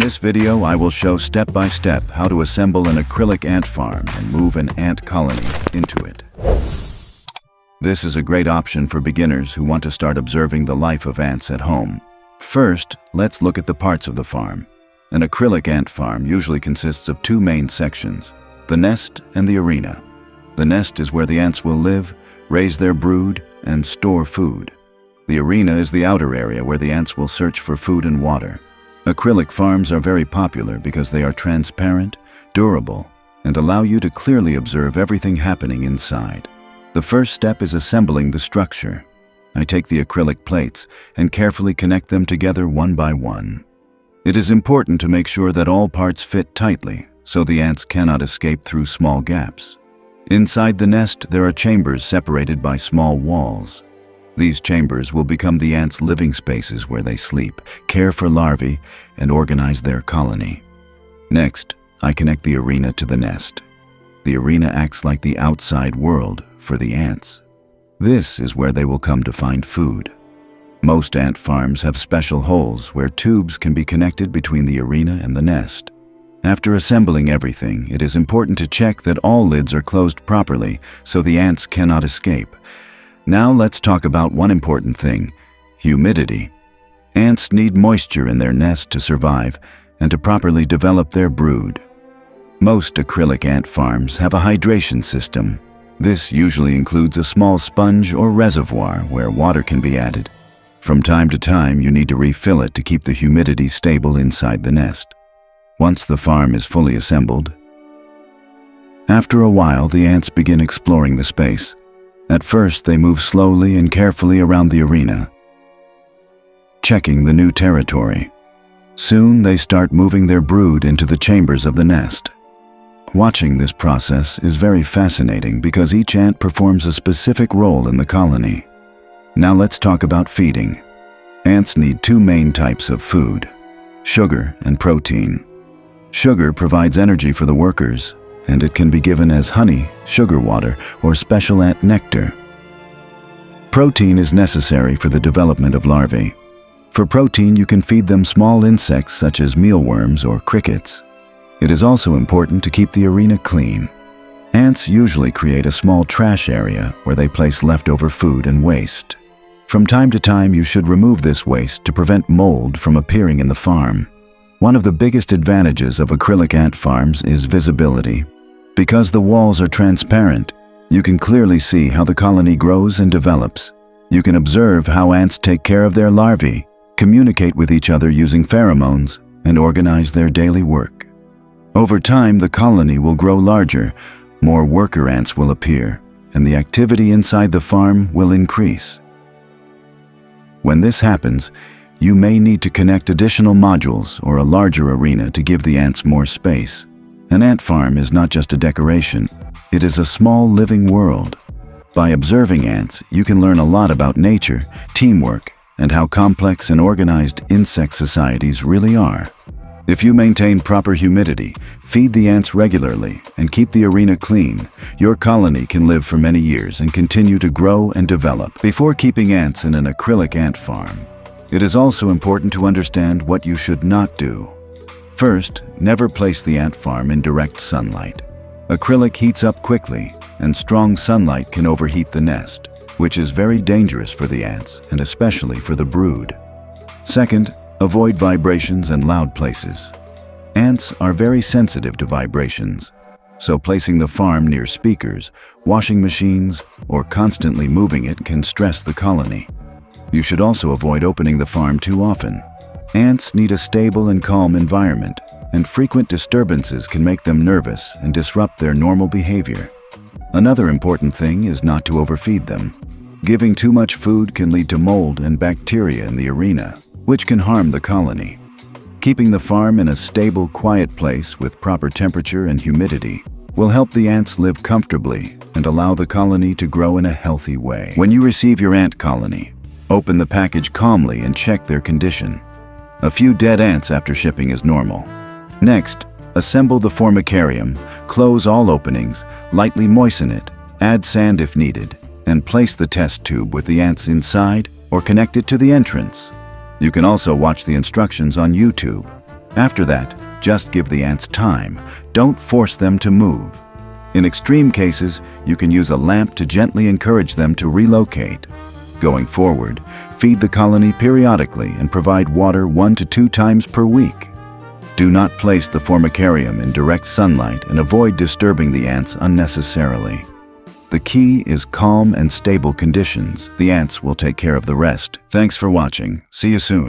this video, I will show step by step how to assemble an acrylic ant farm and move an ant colony into it. This is a great option for beginners who want to start observing the life of ants at home. First, let's look at the parts of the farm. An acrylic ant farm usually consists of two main sections, the nest and the arena. The nest is where the ants will live, raise their brood, and store food. The arena is the outer area where the ants will search for food and water. Acrylic farms are very popular because they are transparent, durable, and allow you to clearly observe everything happening inside. The first step is assembling the structure. I take the acrylic plates and carefully connect them together one by one. It is important to make sure that all parts fit tightly so the ants cannot escape through small gaps. Inside the nest, there are chambers separated by small walls. These chambers will become the ants' living spaces where they sleep, care for larvae, and organize their colony. Next, I connect the arena to the nest. The arena acts like the outside world for the ants. This is where they will come to find food. Most ant farms have special holes where tubes can be connected between the arena and the nest. After assembling everything, it is important to check that all lids are closed properly so the ants cannot escape. Now let's talk about one important thing, humidity. Ants need moisture in their nest to survive and to properly develop their brood. Most acrylic ant farms have a hydration system. This usually includes a small sponge or reservoir where water can be added. From time to time, you need to refill it to keep the humidity stable inside the nest. Once the farm is fully assembled, after a while, the ants begin exploring the space. At first, they move slowly and carefully around the arena, checking the new territory. Soon, they start moving their brood into the chambers of the nest. Watching this process is very fascinating because each ant performs a specific role in the colony. Now let's talk about feeding. Ants need two main types of food, sugar and protein. Sugar provides energy for the workers, and it can be given as honey, sugar water, or special ant nectar. Protein is necessary for the development of larvae. For protein, you can feed them small insects such as mealworms or crickets. It is also important to keep the arena clean. Ants usually create a small trash area where they place leftover food and waste. From time to time, you should remove this waste to prevent mold from appearing in the farm. One of the biggest advantages of acrylic ant farms is visibility. Because the walls are transparent, you can clearly see how the colony grows and develops. You can observe how ants take care of their larvae, communicate with each other using pheromones, and organize their daily work. Over time, the colony will grow larger, more worker ants will appear, and the activity inside the farm will increase. When this happens, you may need to connect additional modules or a larger arena to give the ants more space. An ant farm is not just a decoration, it is a small living world. By observing ants, you can learn a lot about nature, teamwork, and how complex and organized insect societies really are. If you maintain proper humidity, feed the ants regularly, and keep the arena clean, your colony can live for many years and continue to grow and develop. Before keeping ants in an acrylic ant farm, it is also important to understand what you should not do. First, never place the ant farm in direct sunlight. Acrylic heats up quickly, and strong sunlight can overheat the nest, which is very dangerous for the ants and especially for the brood. Second, avoid vibrations and loud places. Ants are very sensitive to vibrations, so placing the farm near speakers, washing machines, or constantly moving it can stress the colony. You should also avoid opening the farm too often. Ants need a stable and calm environment, and frequent disturbances can make them nervous and disrupt their normal behavior. Another important thing is not to overfeed them. Giving too much food can lead to mold and bacteria in the arena, which can harm the colony. Keeping the farm in a stable, quiet place with proper temperature and humidity will help the ants live comfortably and allow the colony to grow in a healthy way. When you receive your ant colony, open the package calmly and check their condition. A few dead ants after shipping is normal. Next, assemble the formicarium, close all openings, lightly moisten it, add sand if needed, and place the test tube with the ants inside or connect it to the entrance. You can also watch the instructions on YouTube. After that, just give the ants time. Don't force them to move. In extreme cases, you can use a lamp to gently encourage them to relocate. Going forward, feed the colony periodically and provide water 1 to 2 times per week. Do not place the formicarium in direct sunlight and avoid disturbing the ants unnecessarily. The key is calm and stable conditions. The ants will take care of the rest. Thanks for watching. See you soon.